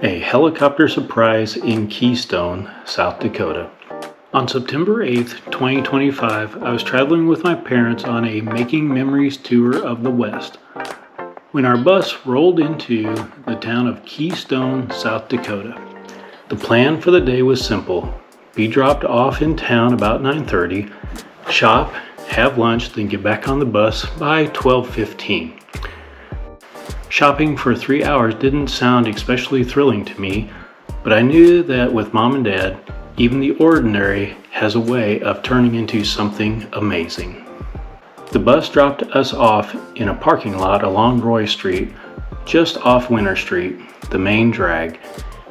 A helicopter surprise in Keystone, South Dakota. On September 8th, 2025, I was traveling with my parents on a Making Memories tour of the West when our bus rolled into the town of Keystone, South Dakota. The plan for the day was simple. Be dropped off in town about 9:30, shop, have lunch, then get back on the bus by 12:15. Shopping for 3 hours didn't sound especially thrilling to me, but I knew that with Mom and Dad, even the ordinary has a way of turning into something amazing. The bus dropped us off in a parking lot along Roy Street, just off Winter Street, the main drag,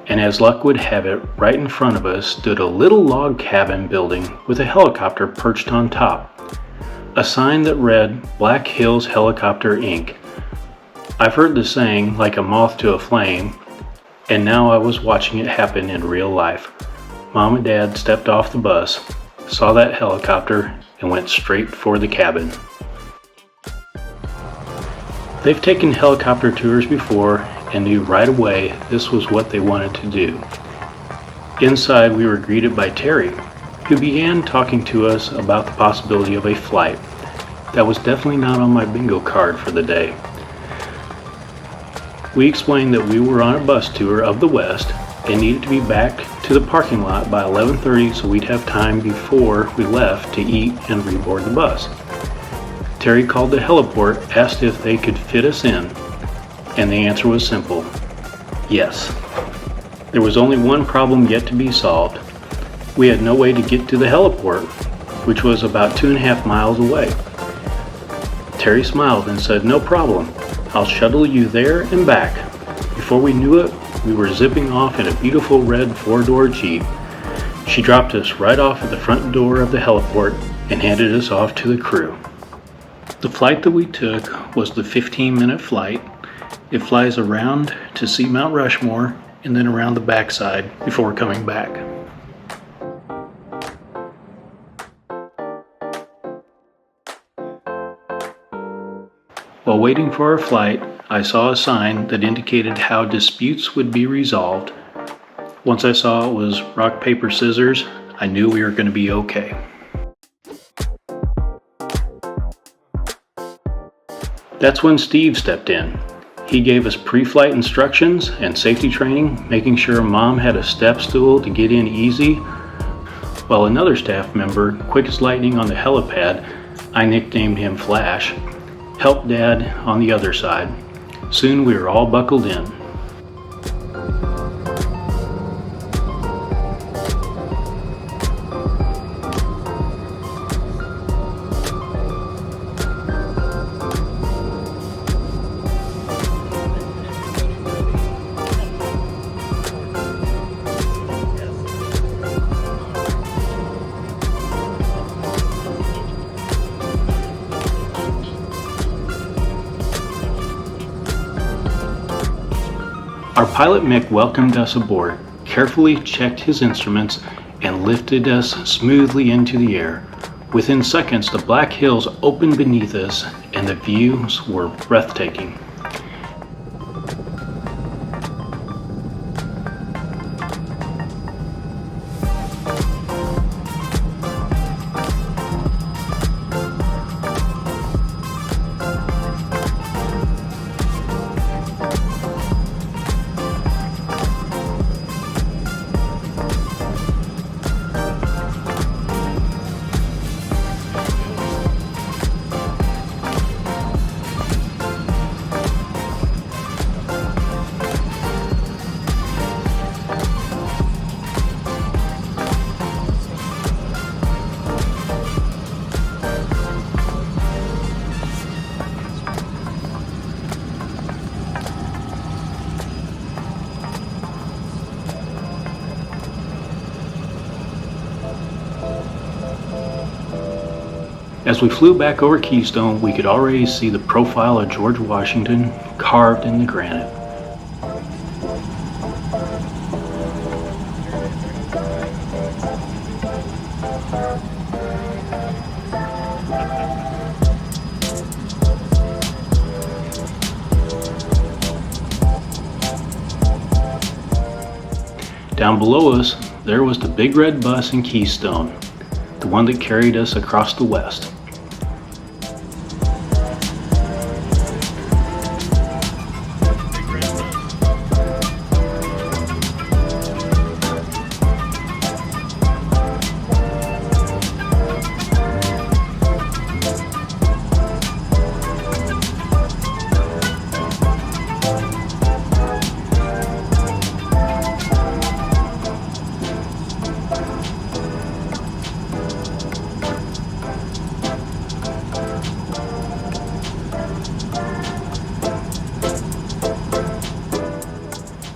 and as luck would have it, right in front of us stood a little log cabin building with a helicopter perched on top. A sign that read Black Hills Helicopter Inc. I've heard the saying, like a moth to a flame, and now I was watching it happen in real life. Mom and Dad stepped off the bus, saw that helicopter, and went straight for the cabin. They've taken helicopter tours before and knew right away this was what they wanted to do. Inside, we were greeted by Terry, who began talking to us about the possibility of a flight. That was definitely not on my bingo card for the day. We explained that we were on a bus tour of the West and needed to be back to the parking lot by 11:30 so we'd have time before we left to eat and reboard the bus. Terry called the heliport, asked if they could fit us in, and the answer was simple: yes. There was only one problem yet to be solved. We had no way to get to the heliport, which was about 2.5 miles away. Terry smiled and said, "No problem. I'll shuttle you there and back." Before we knew it, we were zipping off in a beautiful red 4-door Jeep. She dropped us right off at the front door of the heliport and handed us off to the crew. The flight that we took was the 15-minute flight. It flies around to see Mount Rushmore and then around the backside before coming back. While waiting for our flight, I saw a sign that indicated how disputes would be resolved. Once I saw it was rock, paper, scissors, I knew we were going to be okay. That's when Steve stepped in. He gave us pre-flight instructions and safety training, making sure Mom had a step stool to get in easy, while another staff member, quick as lightning on the helipad, I nicknamed him Flash, helped Dad on the other side. Soon we were all buckled in. Our pilot Mick welcomed us aboard, carefully checked his instruments, and lifted us smoothly into the air. Within seconds, the Black Hills opened beneath us, and the views were breathtaking. As we flew back over Keystone, we could already see the profile of George Washington carved in the granite. Down below us, there was the big red bus in Keystone, the one that carried us across the West.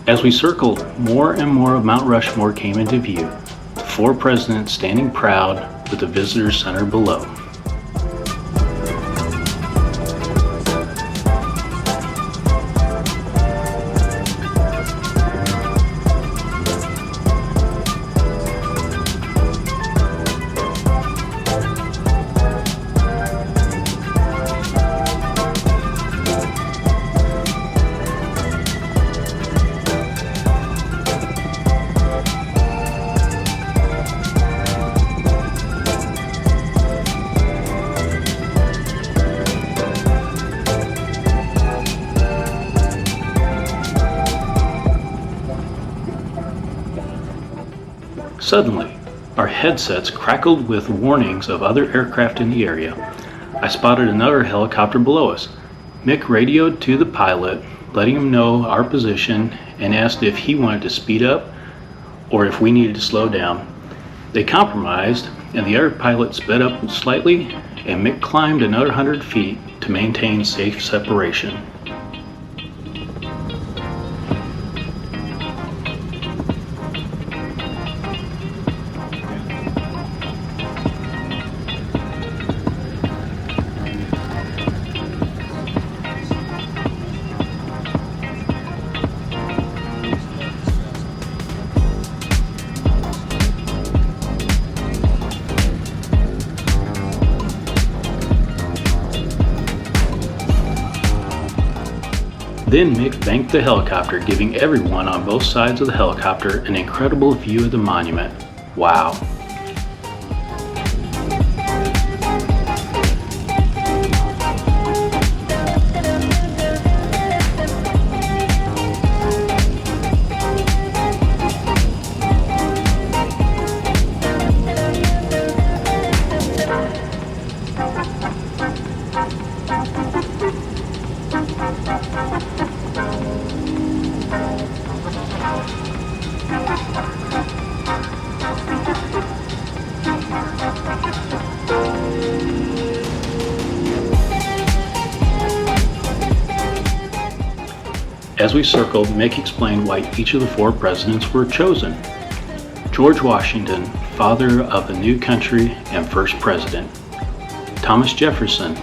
As we circled, more and more of Mount Rushmore came into view, the four presidents standing proud with the visitor center below. Suddenly, our headsets crackled with warnings of other aircraft in the area. I spotted another helicopter below us. Mick radioed to the pilot, letting him know our position, and asked if he wanted to speed up or if we needed to slow down. They compromised, and the other pilot sped up slightly, and Mick climbed another 100 feet to maintain safe separation. Then Mick banked the helicopter, giving everyone on both sides of the helicopter an incredible view of the monument. Wow. As we circled, Mick explained why each of the four presidents were chosen. George Washington, father of the new country and first president. Thomas Jefferson,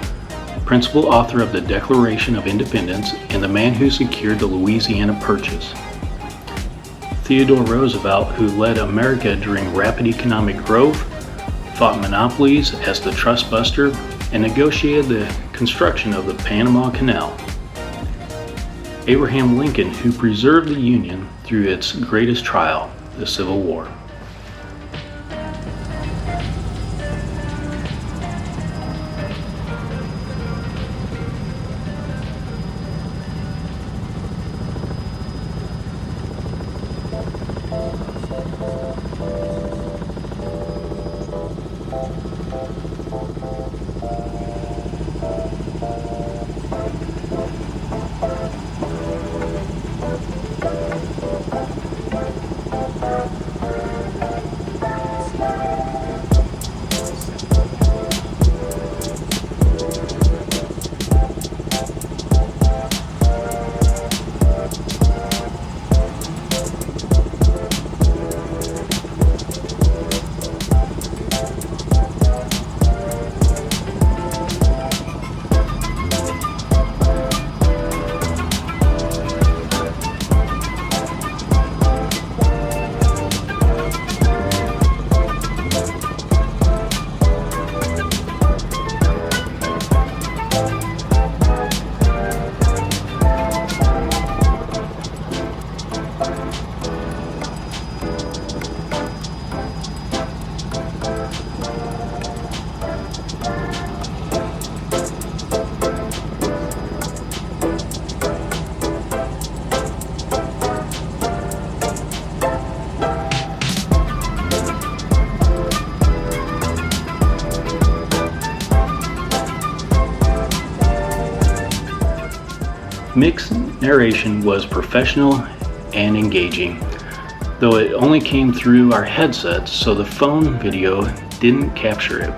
principal author of the Declaration of Independence and the man who secured the Louisiana Purchase. Theodore Roosevelt, who led America during rapid economic growth, fought monopolies as the trust buster, and negotiated the construction of the Panama Canal. Abraham Lincoln, who preserved the Union through its greatest trial, the Civil War. narration was professional and engaging, though it only came through our headsets, so the phone video didn't capture it.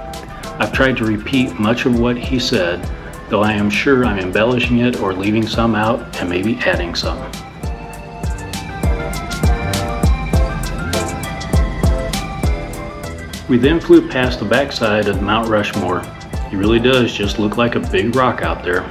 I've tried to repeat much of what he said, though I am sure I'm embellishing it or leaving some out and maybe adding some. We then flew past the backside of Mount Rushmore. It really does just look like a big rock out there.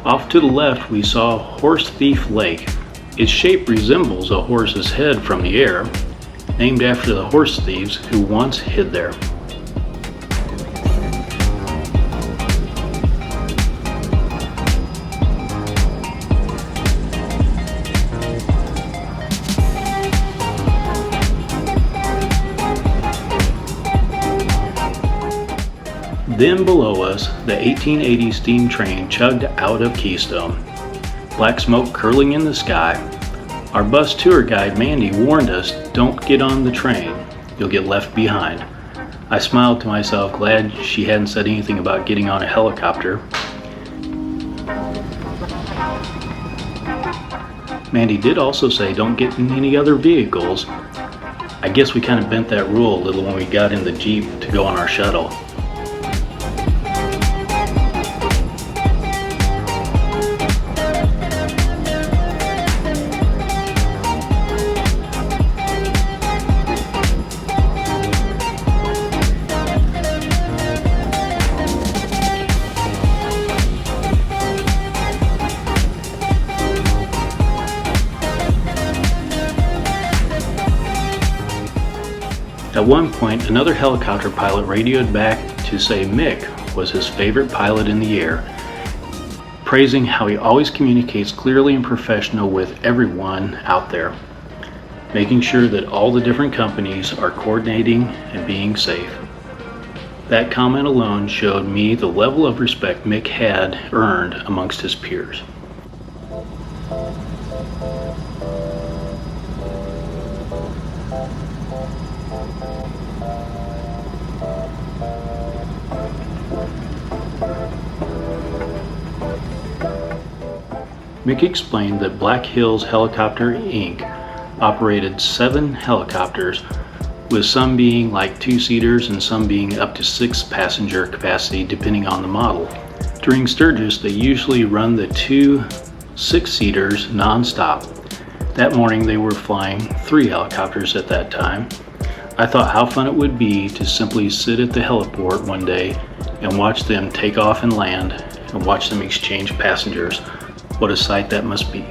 Off to the left, we saw Horse Thief Lake. Its shape resembles a horse's head from the air, named after the horse thieves who once hid there. Then below us, the 1880 steam train chugged out of Keystone, black smoke curling in the sky. Our bus tour guide Mandy warned us, "Don't get on the train, you'll get left behind." I smiled to myself, glad she hadn't said anything about getting on a helicopter. Mandy did also say don't get in any other vehicles. I guess we kind of bent that rule a little when we got in the Jeep to go on our shuttle. At one point, another helicopter pilot radioed back to say Mick was his favorite pilot in the air, praising how he always communicates clearly and professional with everyone out there, making sure that all the different companies are coordinating and being safe. That comment alone showed me the level of respect Mick had earned amongst his peers. Mick explained that Black Hills Helicopter Inc. operated 7 helicopters, with some being like 2-seaters and some being up to 6-passenger capacity depending on the model. During Sturgis, they usually run the 2 6-seaters non-stop. That morning they were flying 3 helicopters at that time. I thought how fun it would be to simply sit at the heliport one day and watch them take off and land and watch them exchange passengers. What a sight that must be.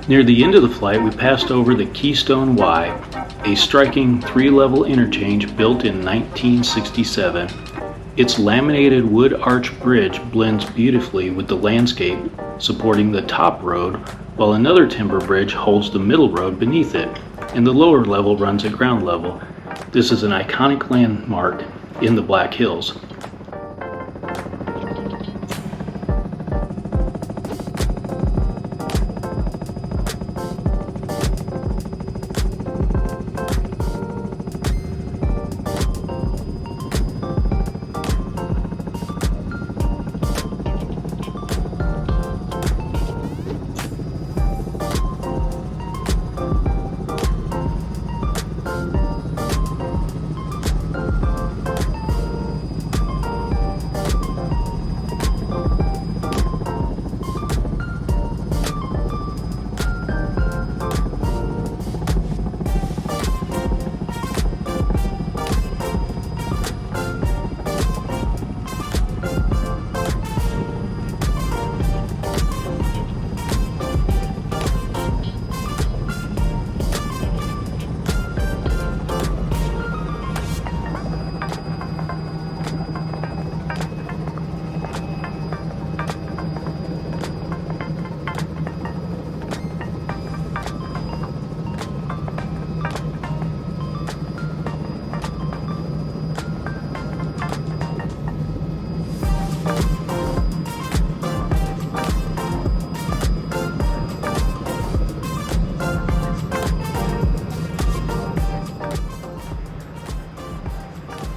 Near the end of the flight, we passed over the Keystone Y, a striking 3-level interchange built in 1967. Its laminated wood arch bridge blends beautifully with the landscape supporting the top road, while another timber bridge holds the middle road beneath it, and the lower level runs at ground level. This is an iconic landmark in the Black Hills.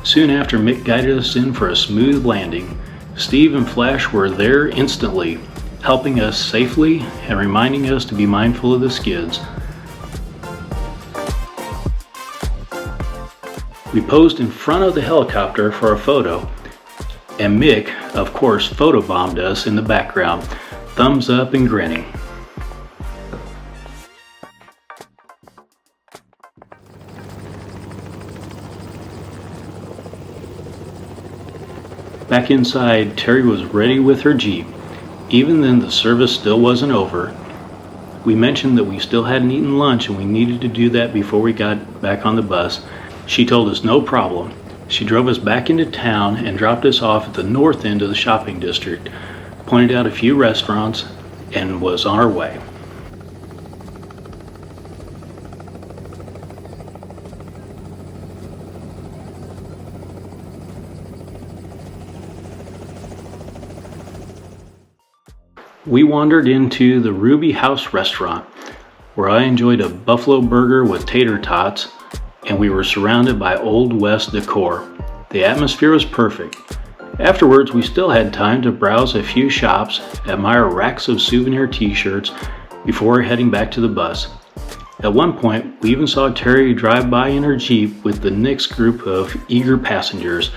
Soon after Mick guided us in for a smooth landing, Steve and Flash were there instantly, helping us safely and reminding us to be mindful of the skids. We posed in front of the helicopter for a photo, and Mick, of course, photobombed us in the background, thumbs up and grinning. Back inside, Terry was ready with her Jeep. Even then, the service still wasn't over. We mentioned that we still hadn't eaten lunch and we needed to do that before we got back on the bus. She told us no problem. She drove us back into town and dropped us off at the north end of the shopping district, pointed out a few restaurants, and was on our way. We wandered into the Ruby House restaurant, where I enjoyed a buffalo burger with tater tots, and we were surrounded by Old West decor. The atmosphere was perfect. Afterwards, we still had time to browse a few shops, admire racks of souvenir t-shirts before heading back to the bus. At one point, we even saw Terry drive by in her Jeep with the next group of eager passengers,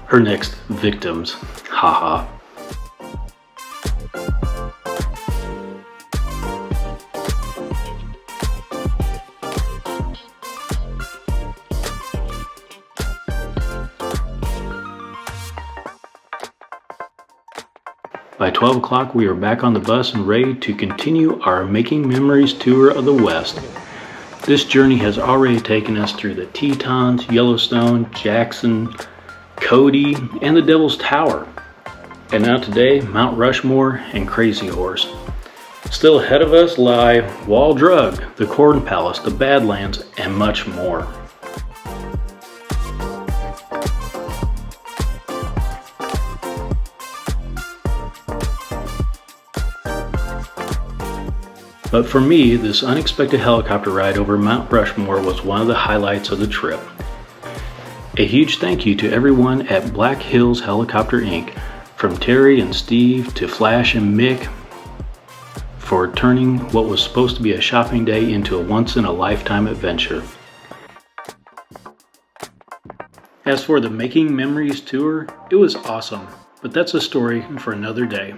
her next victims. Haha. By 12 o'clock, we were back on the bus and ready to continue our Making Memories tour of the West. This journey has already taken us through the Tetons, Yellowstone, Jackson, Cody, and the Devil's Tower. And now today, Mount Rushmore and Crazy Horse. Still ahead of us lie Wall Drug, the Corn Palace, the Badlands, and much more. But for me, this unexpected helicopter ride over Mount Rushmore was one of the highlights of the trip. A huge thank you to everyone at Black Hills Helicopter Inc., from Terry and Steve to Flash and Mick, for turning what was supposed to be a shopping day into a once-in-a-lifetime adventure. As for the Making Memories tour, it was awesome, but that's a story for another day.